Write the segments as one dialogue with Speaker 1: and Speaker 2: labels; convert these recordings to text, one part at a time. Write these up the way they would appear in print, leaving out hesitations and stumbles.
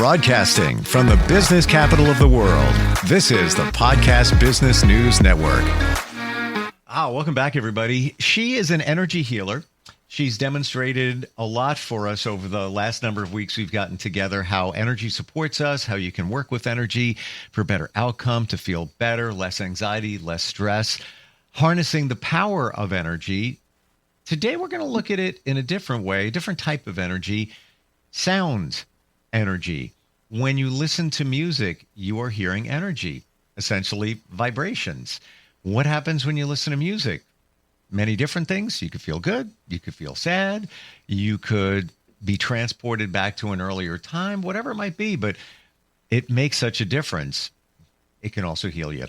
Speaker 1: Broadcasting from the business capital of the world, this is the Podcast Business News Network. Welcome back, everybody. She is an energy healer. She's demonstrated a lot for us over the last number of weeks we've gotten together, how energy supports us, how you can work with energy for better outcome, to feel better, less anxiety, less stress, harnessing the power of energy. Today, we're going to look at it in a different way, a different type of energy, sound energy. When you listen to music, you are hearing energy, essentially vibrations. What happens when you listen to music? Many different things. You could feel good. You could feel sad. You could be transported back to an earlier time, whatever it might be, but it makes such a difference. It can also heal you.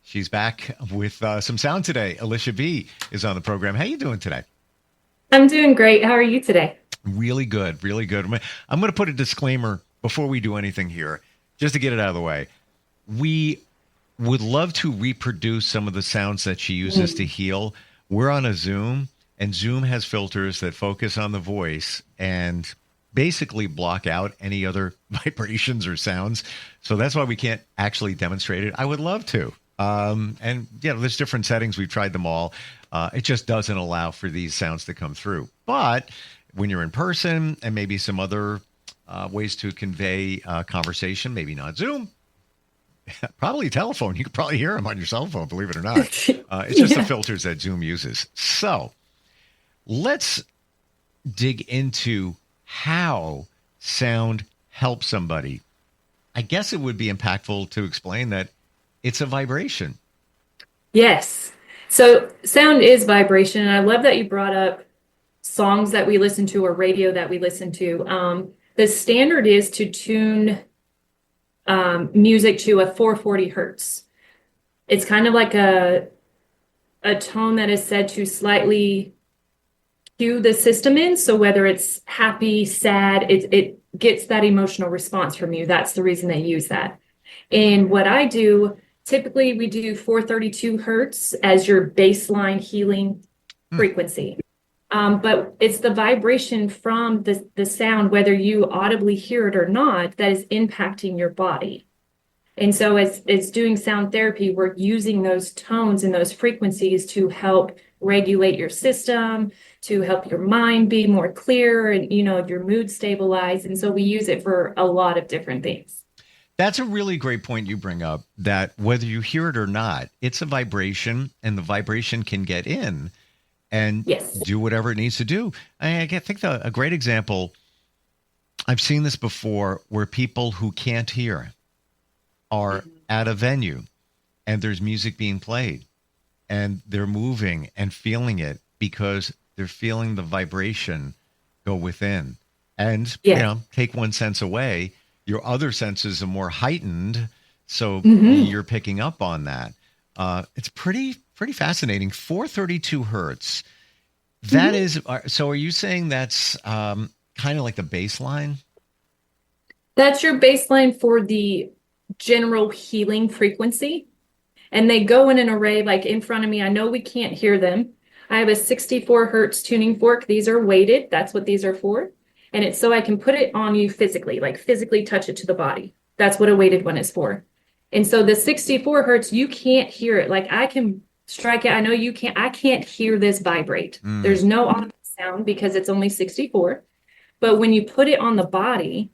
Speaker 1: She's back with some sound today. Alisha B is on the program. How you doing today?
Speaker 2: I'm doing great. How are you today?
Speaker 1: Really good. Really good. I'm going to put a disclaimer before we do anything here, just to get it out of the way. We would love to reproduce some of the sounds that she uses to heal. We're on a Zoom, and Zoom has filters that focus on the voice and basically block out any other vibrations or sounds. So that's why we can't actually demonstrate it. I would love to. And, there's different settings. We've tried them all. It just doesn't allow for these sounds to come through. But when you're in person and maybe some other ways to convey conversation, maybe not Zoom, probably telephone. You could probably hear them on your cell phone, believe it or not. It's just the filters that Zoom uses. So let's dig into how sound helps somebody. I guess it would be impactful to explain that it's a vibration.
Speaker 2: Yes. So sound is vibration. And I love that you brought up songs that we listen to or radio that we listen to. The standard is to tune music to a 440 hertz. It's kind of like a tone that is said to slightly cue the system in. So whether it's happy, sad, it gets that emotional response from you. That's the reason they use that. And what I do, typically we do 432 hertz as your baseline healing frequency. But it's the vibration from the sound, whether you audibly hear it or not, that is impacting your body. And so as doing sound therapy, we're using those tones and those frequencies to help regulate your system, to help your mind be more clear and, your mood stabilize. And so we use it for a lot of different things.
Speaker 1: That's a really great point you bring up, that whether you hear it or not, it's a vibration, and the vibration can get in and do whatever it needs to do. I think a great example, I've seen this before, where people who can't hear are at a venue and there's music being played and they're moving and feeling it because they're feeling the vibration go within. And, take one sense away, your other senses are more heightened. So you're picking up on that. It's pretty fascinating. 432 hertz. That is, so are you saying that's kind of like the baseline?
Speaker 2: That's your baseline for the general healing frequency. And they go in an array, like in front of me. I know we can't hear them. I have a 64 hertz tuning fork. These are weighted. That's what these are for. And it's so I can put it on you physically, like physically touch it to the body. That's what a weighted one is for. And so the 64 hertz, you can't hear it. Like I can strike it. I know you can't. I can't hear this vibrate. There's no audible sound because it's only 64. But when you put it on the body,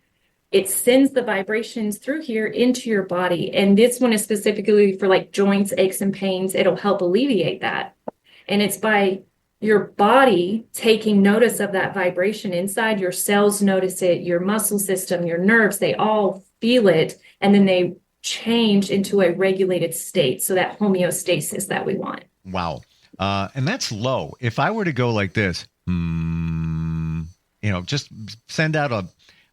Speaker 2: it sends the vibrations through here into your body. And this one is specifically for like joints, aches, and pains. It'll help alleviate that. And it's by your body taking notice of that vibration inside. Your cells notice it, your muscle system, your nerves, they all feel it. And then they change into a regulated state. So that homeostasis that we want.
Speaker 1: Wow. And that's low. If I were to go like this, just send out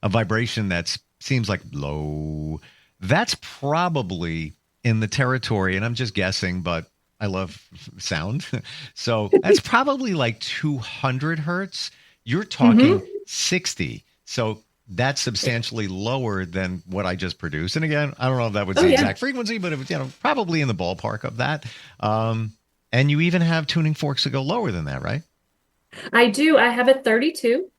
Speaker 1: a vibration that seems like low, that's probably in the territory, and I'm just guessing, but I love sound. So that's probably like 200 hertz. You're talking 60. So that's substantially lower than what I just produced. And again, I don't know if that was the exact frequency, but it was, probably in the ballpark of that. And you even have tuning forks that go lower than that, right?
Speaker 2: I do. I have a 32.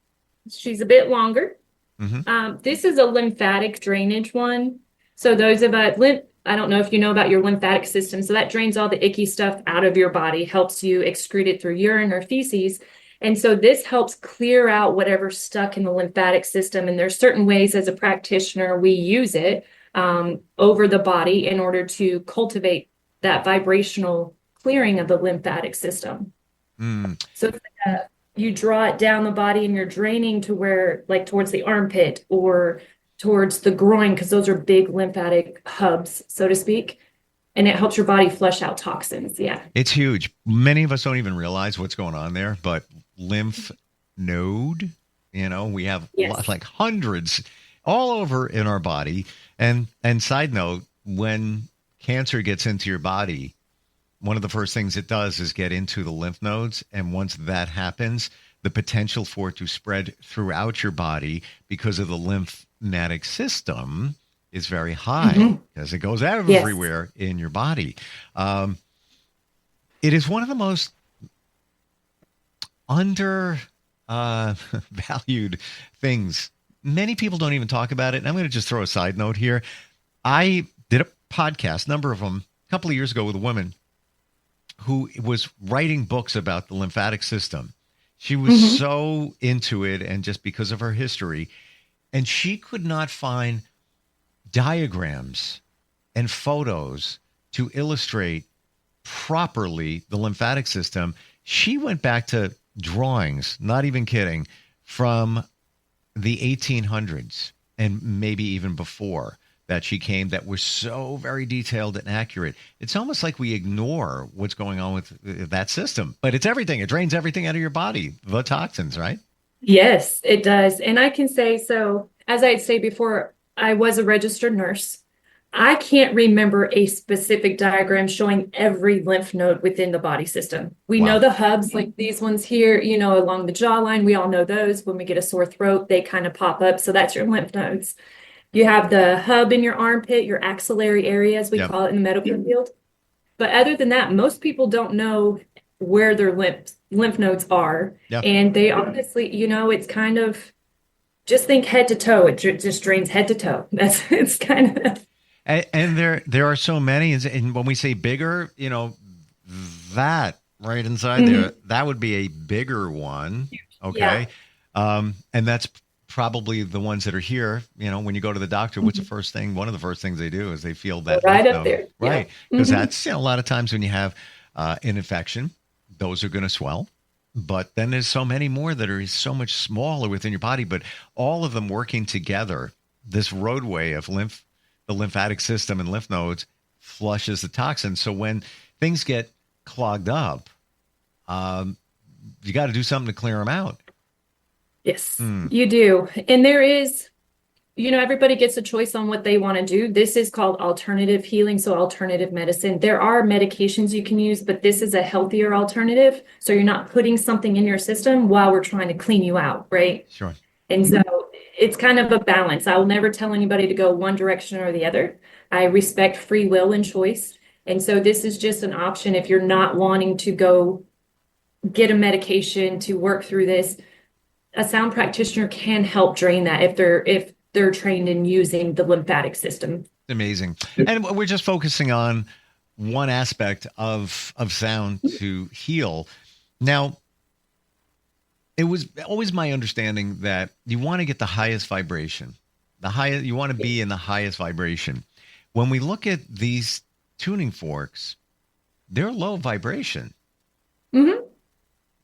Speaker 2: She's a bit longer. This is a lymphatic drainage one. So those of us, I don't know if you know about your lymphatic system. So that drains all the icky stuff out of your body, helps you excrete it through urine or feces. And so this helps clear out whatever's stuck in the lymphatic system. And there's certain ways as a practitioner we use it over the body in order to cultivate that vibrational clearing of the lymphatic system. So it's like you draw it down the body and you're draining to where, like towards the armpit or towards the groin, because those are big lymphatic hubs, so to speak. And it helps your body flush out toxins. Yeah.
Speaker 1: It's huge. Many of us don't even realize what's going on there, but lymph node, we have like hundreds all over in our body. And side note, when cancer gets into your body, one of the first things it does is get into the lymph nodes. And once that happens, the potential for it to spread throughout your body because of the lymphatic system is very high because it goes everywhere in your body. It is one of the most valued things. Many people don't even talk about it. And I'm going to just throw a side note here. I did a podcast, number of them, a couple of years ago with a woman who was writing books about the lymphatic system. She was so into it, and just because of her history, and she could not find diagrams and photos to illustrate properly the lymphatic system. She went back to drawings, not even kidding, from the 1800s and maybe even before that she came, that were so very detailed and accurate. It's almost like we ignore what's going on with that system, but it's everything. It drains everything out of your body, the toxins, right?
Speaker 2: Yes, it does. And I can say, so as I'd say before, I was a registered nurse. I can't remember a specific diagram showing every lymph node within the body system. We know the hubs, like these ones here, along the jawline. We all know those. When we get a sore throat, they kind of pop up. So that's your lymph nodes. You have the hub in your armpit, your axillary area, as we call it in the medical field. But other than that, most people don't know where their lymph nodes are. And they honestly, it's kind of, just think head to toe. It just drains head to toe. It's kind of.
Speaker 1: And there are so many. And when we say bigger, that right inside there, that would be a bigger one. Okay. And that's probably the ones that are here. When you go to the doctor, what's the first thing? One of the first things they do is they feel that
Speaker 2: right up there.
Speaker 1: Right. Because that's a lot of times when you have an infection, those are going to swell. But then there's so many more that are so much smaller within your body, but all of them working together, this roadway of the lymphatic system and lymph nodes flushes the toxins. So when things get clogged up, you got to do something to clear them out.
Speaker 2: Yes, you do. And there is, everybody gets a choice on what they want to do. This is called alternative healing, so alternative medicine. There are medications you can use, but this is a healthier alternative. So you're not putting something in your system while we're trying to clean you out, right?
Speaker 1: Sure.
Speaker 2: And so it's kind of a balance. I will never tell anybody to go one direction or the other. I respect free will and choice. And so this is just an option if you're not wanting to go get a medication to work through this. A sound practitioner can help drain that if they're trained in using the lymphatic system.
Speaker 1: Amazing. And we're just focusing on one aspect of sound to heal. Now, it was always my understanding that you want to get the highest vibration. You want to be in the highest vibration. When we look at these tuning forks, they're low vibration.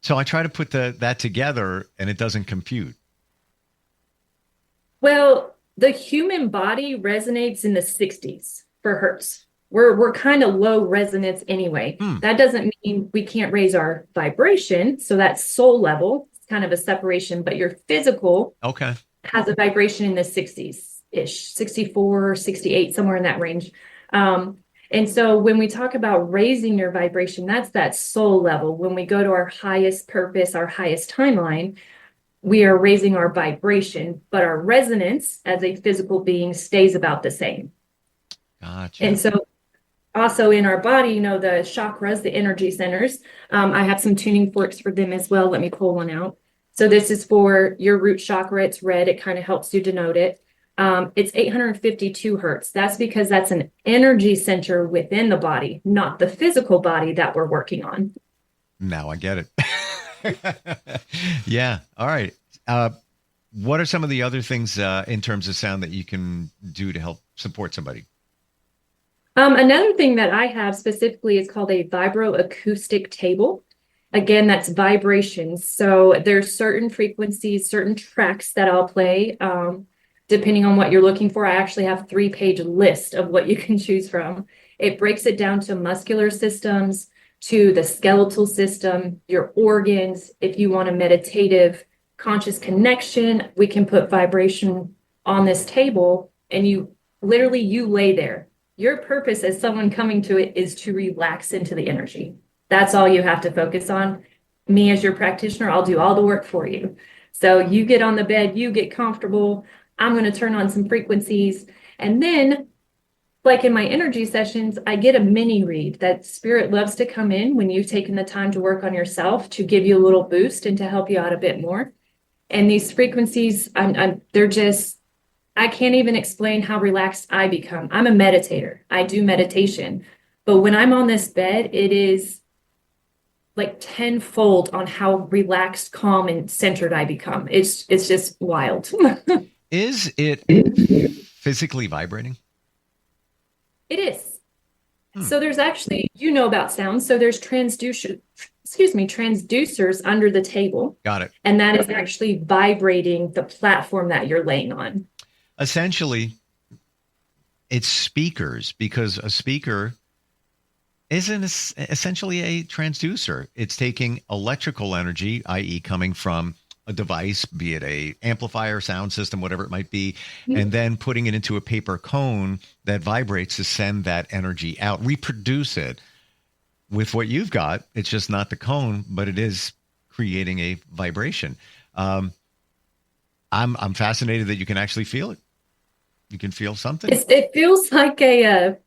Speaker 1: So I try to put that together and it doesn't compute.
Speaker 2: Well, the human body resonates in the 60s for hertz. We're kind of low resonance anyway. That doesn't mean we can't raise our vibration. So that's soul level. It's kind of a separation, but your physical has a vibration in the 60s-ish, 64, 68, somewhere in that range. And so when we talk about raising your vibration, that's that soul level. When we go to our highest purpose, our highest timeline, we are raising our vibration, but our resonance as a physical being stays about the same.
Speaker 1: Gotcha.
Speaker 2: And so also in our body, the chakras, the energy centers, I have some tuning forks for them as well. Let me pull one out. So this is for your root chakra. It's red. It kind of helps you denote it. It's 852 hertz. That's because that's an energy center within the body, not the physical body that we're working on.
Speaker 1: Now I get it. Yeah. All right. What are some of the other things in terms of sound that you can do to help support somebody?
Speaker 2: Another thing that I have specifically is called a vibroacoustic table. Again, that's vibrations. So there's certain frequencies, certain tracks that I'll play. Depending on what you're looking for, I actually have a 3-page list of what you can choose from. It breaks it down to muscular systems, to the skeletal system, your organs. If you want a meditative, conscious connection, we can put vibration on this table, and you lay there. Your purpose as someone coming to it is to relax into the energy. That's all you have to focus on. Me as your practitioner, I'll do all the work for you. So you get on the bed, you get comfortable. I'm going to turn on some frequencies. And then, like in my energy sessions, I get a mini read that spirit loves to come in when you've taken the time to work on yourself, to give you a little boost and to help you out a bit more. And these frequencies, they're just, I can't even explain how relaxed I become. I'm a meditator. I do meditation. But when I'm on this bed, it is like tenfold on how relaxed, calm, and centered I become. It's just wild.
Speaker 1: Is it physically vibrating?
Speaker 2: It is. So there's actually, you know about sound. So there's transducers under the table.
Speaker 1: Got it.
Speaker 2: And that is actually vibrating the platform that you're laying on.
Speaker 1: Essentially, it's speakers, because a speaker is essentially a transducer. It's taking electrical energy, i.e. coming from a device, be it a amplifier, sound system, whatever it might be, and then putting it into a paper cone that vibrates to send that energy out, reproduce it. With what you've got, it's just not the cone, but it is creating a vibration. I'm fascinated that you can actually feel it. You can feel something.
Speaker 2: It feels like a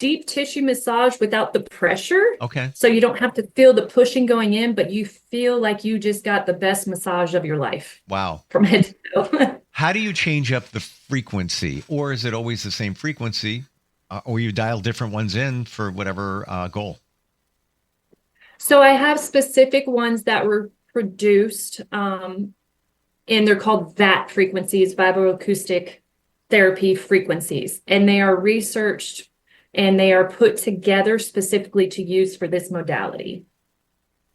Speaker 2: deep tissue massage without the pressure.
Speaker 1: Okay.
Speaker 2: So you don't have to feel the pushing going in, but you feel like you just got the best massage of your life.
Speaker 1: Wow.
Speaker 2: From head to toe.
Speaker 1: How do you change up the frequency? Or is it always the same frequency? Or you dial different ones in for whatever goal?
Speaker 2: So I have specific ones that were produced, and they're called VAT frequencies, vibroacoustic therapy frequencies. And they are researched and they are put together specifically to use for this modality.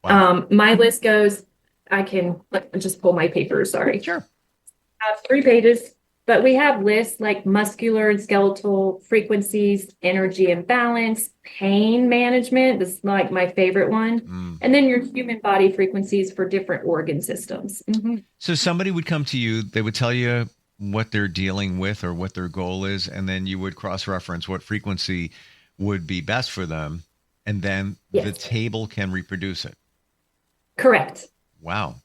Speaker 2: Wow. My list goes, let me just pull my paper, sorry.
Speaker 1: Sure.
Speaker 2: I have 3 pages, but we have lists like muscular and skeletal frequencies, energy and balance, pain management. This is like my favorite one. And then your human body frequencies for different organ systems.
Speaker 1: So somebody would come to you, they would tell you what they're dealing with or what their goal is, and then you would cross-reference what frequency would be best for them, and then the table can reproduce it.
Speaker 2: Correct.
Speaker 1: Wow.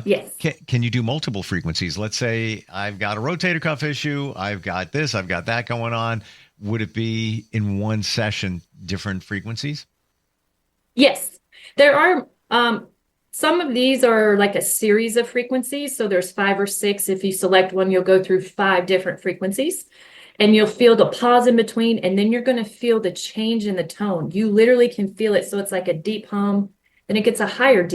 Speaker 2: Yes.
Speaker 1: Can you do multiple frequencies? Let's say I've got a rotator cuff issue, I've got this, I've got that going on. Would it be in one session different frequencies?
Speaker 2: Yes. There are some of these are like a series of frequencies. So there's 5 or 6. If you select one, you'll go through 5 different frequencies, and you'll feel the pause in between. And then you're going to feel the change in the tone. You literally can feel it. So it's like a deep hum, then it gets a higher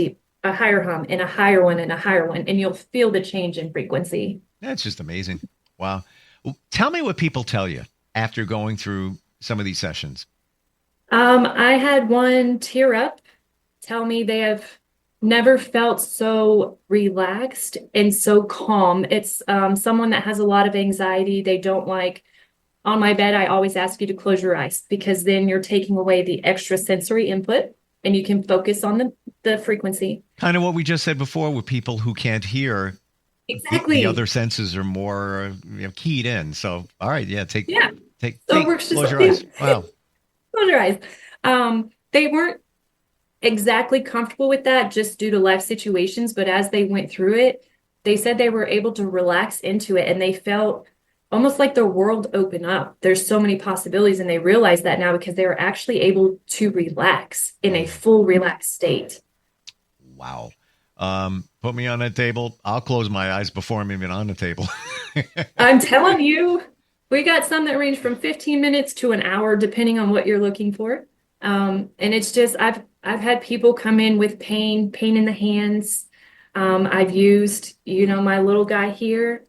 Speaker 2: hum, and a higher one, and a higher one. And you'll feel the change in frequency.
Speaker 1: That's just amazing. Wow. Well, tell me what people tell you after going through some of these sessions.
Speaker 2: I had one tear up, tell me they have never felt so relaxed and so calm. It's someone that has a lot of anxiety. They don't like, on my bed, I always ask you to close your eyes, because then you're taking away the extra sensory input and you can focus on the frequency. Kind
Speaker 1: of what we just said before with people who can't hear.
Speaker 2: Exactly.
Speaker 1: The other senses are more keyed in. So, all right. Yeah. Close your eyes. Wow.
Speaker 2: Close your eyes. They weren't exactly comfortable with that just due to life situations, but as they went through it, they said they were able to relax into it, and they felt almost like their world opened up. There's so many possibilities, and they realize that now because they were actually able to relax in a full relaxed state.
Speaker 1: Wow. Put me on that table. I'll close my eyes before I'm even on the table.
Speaker 2: I'm telling you, we got some that range from 15 minutes to an hour, depending on what you're looking for. And it's just I've had people come in with pain in the hands. I've used, my little guy here.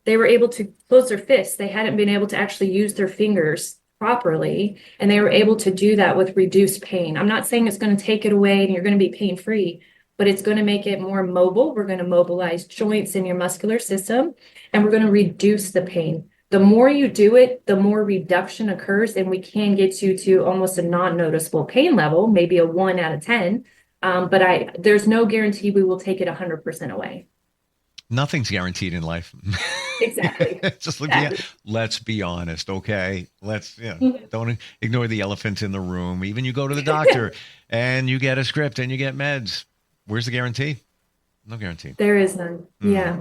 Speaker 2: They were able to close their fists. They hadn't been able to actually use their fingers properly, and they were able to do that with reduced pain. I'm not saying it's going to take it away and you're going to be pain-free, but it's going to make it more mobile. We're going to mobilize joints in your muscular system, and we're going to reduce the pain. The more you do it, the more reduction occurs, and we can get you to almost a non-noticeable pain level, maybe a 1 out of 10. But there's no guarantee we will take it 100% away.
Speaker 1: Nothing's guaranteed in life.
Speaker 2: Exactly.
Speaker 1: Let's be honest, okay? Don't ignore the elephant in the room. Even you go to the doctor and you get a script and you get meds. Where's the guarantee? No guarantee.
Speaker 2: There is none. Yeah.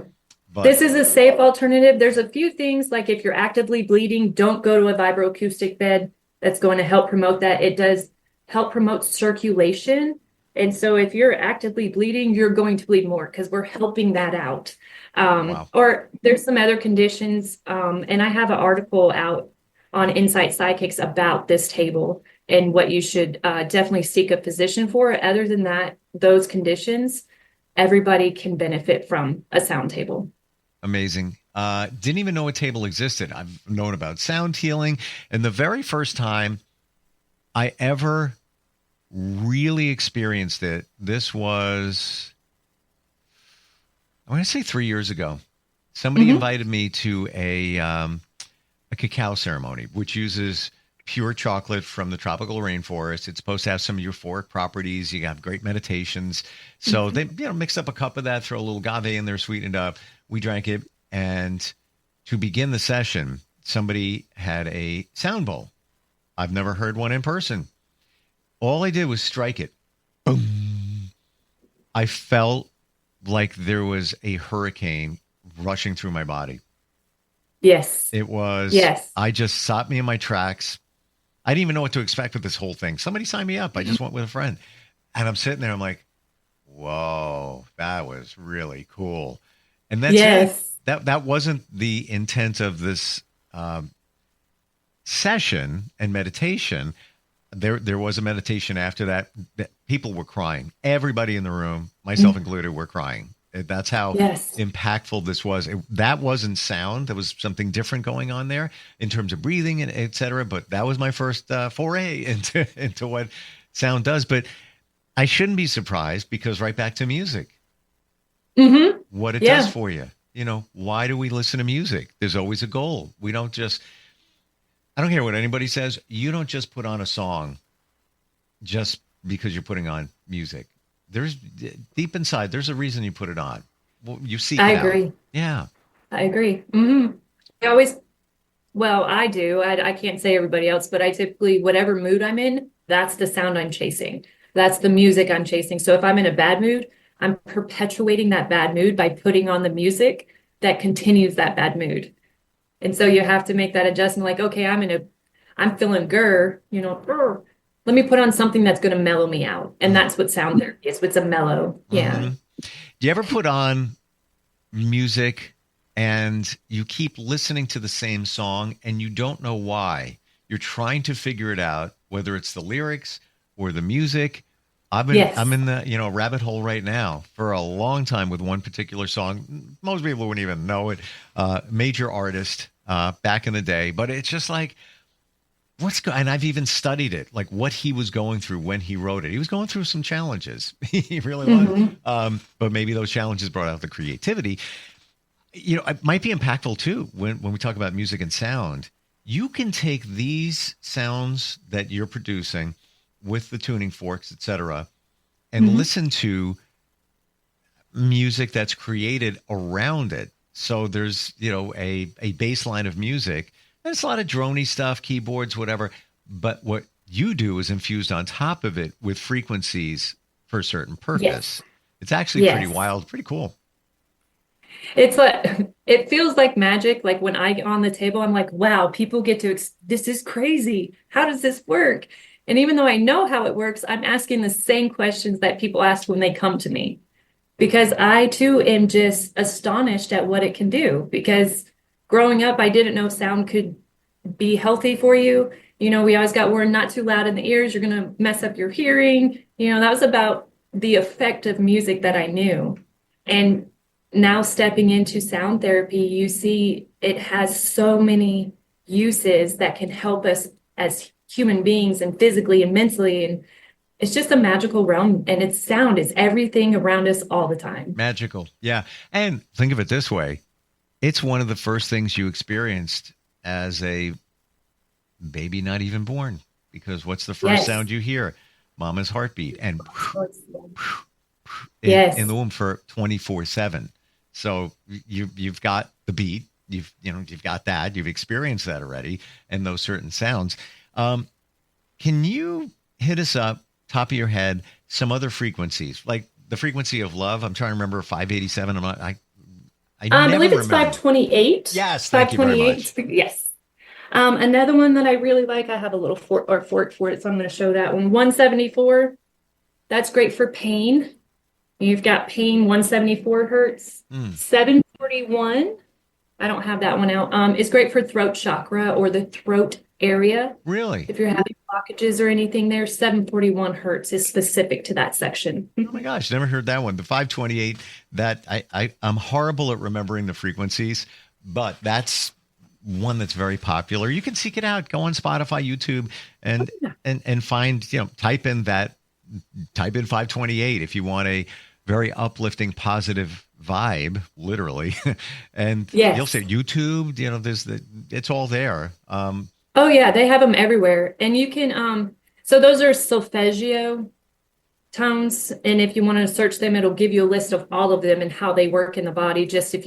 Speaker 1: But
Speaker 2: this is a safe alternative. There's a few things, like if you're actively bleeding, don't go to a vibroacoustic bed. That's going to help promote that. It does help promote circulation. And so if you're actively bleeding, you're going to bleed more because we're helping that out.
Speaker 1: Wow.
Speaker 2: Or there's some other conditions. And I have an article out on Insight Psychics about this table and what you should definitely seek a physician for. Other than that, those conditions, everybody can benefit from a sound table.
Speaker 1: Amazing. Didn't even know a table existed. I've known about sound healing. And the very first time I ever really experienced it, this was, I want to say 3 years ago. Somebody invited me to a cacao ceremony, which uses pure chocolate from the tropical rainforest. It's supposed to have some euphoric properties. You have great meditations. So they mixed up a cup of that, throw a little agave in there, sweetened up. We drank it. And to begin the session, somebody had a sound bowl. I've never heard one in person. All I did was strike it. Boom. I felt like there was a hurricane rushing through my body.
Speaker 2: Yes.
Speaker 1: It was.
Speaker 2: Yes.
Speaker 1: I just stopped me in my tracks. I didn't even know what to expect with this whole thing. Somebody signed me up. I just went with a friend. And I'm sitting there. I'm like, whoa, that was really cool. And that's it. That wasn't the intent of this session and meditation. There was a meditation after that. People were crying. Everybody in the room, myself included, were crying. That's how impactful this was. That wasn't sound. There was something different going on there in terms of breathing and et cetera. But that was my first foray into what sound does. But I shouldn't be surprised, because right back to music. What it does for you. Why do we listen to music? There's always a goal. We don't just, I don't care what anybody says. You don't just put on a song just because you're putting on music. There's deep inside, there's a reason you put it on. Well, you seek it out.
Speaker 2: I agree.
Speaker 1: Yeah.
Speaker 2: I agree. I do. I can't say everybody else, but I typically, whatever mood I'm in, that's the sound I'm chasing. That's the music I'm chasing. So if I'm in a bad mood, I'm perpetuating that bad mood by putting on the music that continues that bad mood. And so you have to make that adjustment. Like, okay, I'm feeling let me put on something that's going to mellow me out. And that's what sound therapy is. It's a mellow. Yeah.
Speaker 1: Do you ever put on music and you keep listening to the same song and you don't know why? You're trying to figure it out, whether it's the lyrics or the music. I'm in the rabbit hole right now for a long time with one particular song. Most people wouldn't even know it. Major artist back in the day, but it's just like, and I've even studied it, like what he was going through when he wrote it. He was going through some challenges. He really was. But maybe those challenges brought out the creativity. It might be impactful too when we talk about music and sound. You can take these sounds that you're producing with the tuning forks, et cetera, and listen to music that's created around it. So there's, a bass line of music. And it's a lot of droney stuff, keyboards, whatever. But what you do is infused on top of it with frequencies for a certain purpose.
Speaker 2: Yes.
Speaker 1: It's actually pretty wild, pretty cool.
Speaker 2: It's like, it feels like magic. Like when I get on the table, I'm like, wow, people get to, this is crazy. How does this work? And even though I know how it works, I'm asking the same questions that people ask when they come to me. because I too am just astonished at what it can do. Because growing up, I didn't know sound could be healthy for you. You know, we always got warned not too loud in the ears, you're going to mess up your hearing. You know, that was about the effect of music that I knew. And now stepping into sound therapy, you see it has so many uses that can help us as human beings and physically and mentally. And it's just a magical realm, and its sound is everything around us all the time.
Speaker 1: Magical. Yeah. And think of it this way. It's one of the first things you experienced as a baby not even born, because what's the first sound you hear? Mama's heartbeat, and in the womb for 24/7. So you've got the beat, you've got that, you've experienced that already, and those certain sounds. Can you hit us up, top of your head, some other frequencies, like the frequency of love? I'm trying to remember 587. I
Speaker 2: believe it's 528.
Speaker 1: Yes, thank you very much.
Speaker 2: Yes. Another one that I really like, I have a little fork for it, so I'm going to show that one. 174. That's great for pain. You've got pain, 174 hertz. 741. I don't have that one out. It's great for throat chakra or the throat area.
Speaker 1: Really?
Speaker 2: If you're having blockages or anything there, 741 hertz is specific to that section.
Speaker 1: Oh my gosh, never heard that one. The 528, that I'm horrible at remembering the frequencies, but that's one that's very popular. You can seek it out. Go on Spotify, YouTube, and find, type in 528 if you want a very uplifting, positive vibe, literally. And you'll say YouTube, it's all there.
Speaker 2: Oh yeah, they have them everywhere. And you can, so those are solfeggio tones. And if you want to search them, it'll give you a list of all of them and how they work in the body. Just if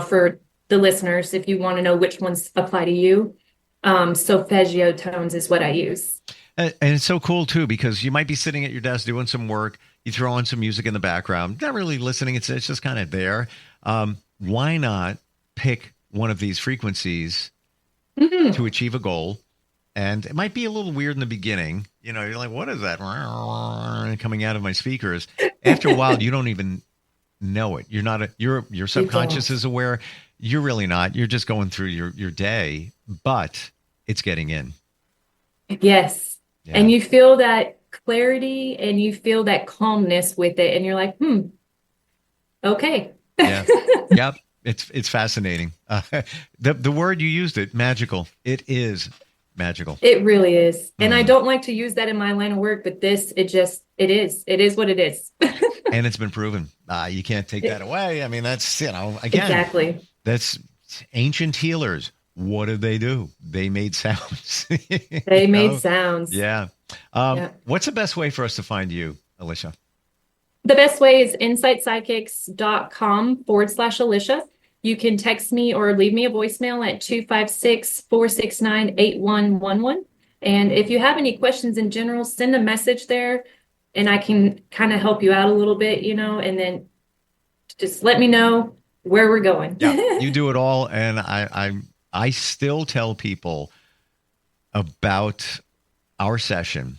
Speaker 2: for the listeners, if you want to know which ones apply to you, solfeggio tones is what I use.
Speaker 1: And it's so cool too, because you might be sitting at your desk doing some work. You throw on some music in the background, not really listening. It's just kind of there. Why not pick one of these frequencies to achieve a goal? And it might be a little weird in the beginning. You're like, what is that coming out of my speakers? After a while, you don't even know it. You're not your subconscious is aware. You're really not. You're just going through your day, but it's getting in.
Speaker 2: Yes. Yeah. And you feel that clarity and you feel that calmness with it. And you're like, okay.
Speaker 1: Yeah. Yep. It's fascinating. The word you used, magical. It is magical.
Speaker 2: It really is. And I don't like to use that in my line of work, but it is. It is what it is.
Speaker 1: And it's been proven. You can't take that away. I mean, that's, again,
Speaker 2: exactly.
Speaker 1: That's ancient healers. What did they do? They made sounds.
Speaker 2: They made sounds.
Speaker 1: Yeah. What's the best way for us to find you, Alisha?
Speaker 2: The best way is insightpsychics.com/Alisha. You can text me or leave me a voicemail at 256-469-8111. And if you have any questions in general, send a message there and I can kind of help you out a little bit, and then just let me know where we're going.
Speaker 1: Yeah, you do it all. And I still tell people about our session.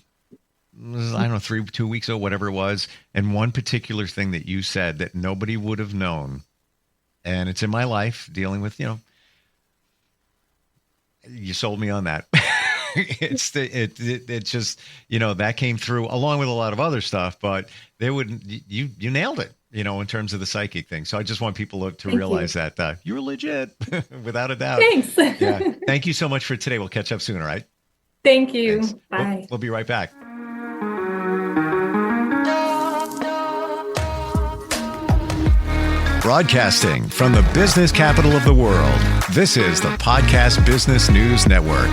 Speaker 1: I don't know, 2 weeks ago, whatever it was. And one particular thing that you said that nobody would have known. And it's in my life dealing with, you sold me on that. It's just, that came through along with a lot of other stuff, but you nailed it, in terms of the psychic thing. So I just want people to realize that you're legit without a doubt.
Speaker 2: Thanks.
Speaker 1: Yeah. Thank you so much for today. We'll catch up soon. All right.
Speaker 2: Thank you.
Speaker 1: Thanks.
Speaker 2: Bye.
Speaker 1: We'll be right back. Broadcasting from the business capital of the world, this is the Podcast Business News Network.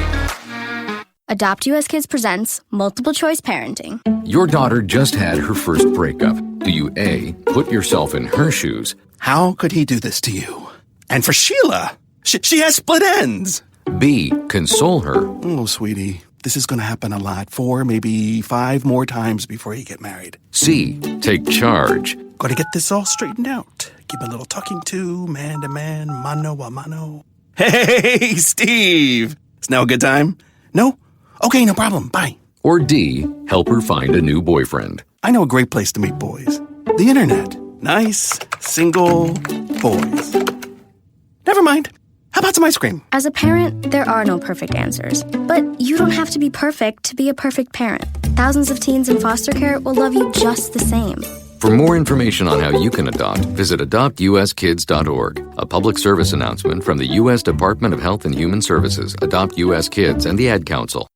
Speaker 3: Adopt US Kids presents Multiple Choice Parenting.
Speaker 4: Your daughter just had her first breakup. Do you A, put yourself in her shoes?
Speaker 5: How could he do this to you? And for Sheila, she has split ends.
Speaker 4: B, console her?
Speaker 5: Oh, sweetie, this is going to happen a lot. 4, maybe 5 more times before you get married.
Speaker 4: C, take charge?
Speaker 5: Got to get this all straightened out. Give a little talking to, man to man, mano a mano. Hey, Steve! Is now a good time? No? Okay, no problem. Bye.
Speaker 4: Or D, help her find a new boyfriend?
Speaker 5: I know a great place to meet boys. The internet. Nice, single boys. Never mind. How about some ice cream?
Speaker 3: As a parent, there are no perfect answers. But you don't have to be perfect to be a perfect parent. Thousands of teens in foster care will love you just the same.
Speaker 4: For more information on how you can adopt, visit adoptuskids.org. A public service announcement from the U.S. Department of Health and Human Services, Adopt U.S. Kids, and the Ad Council.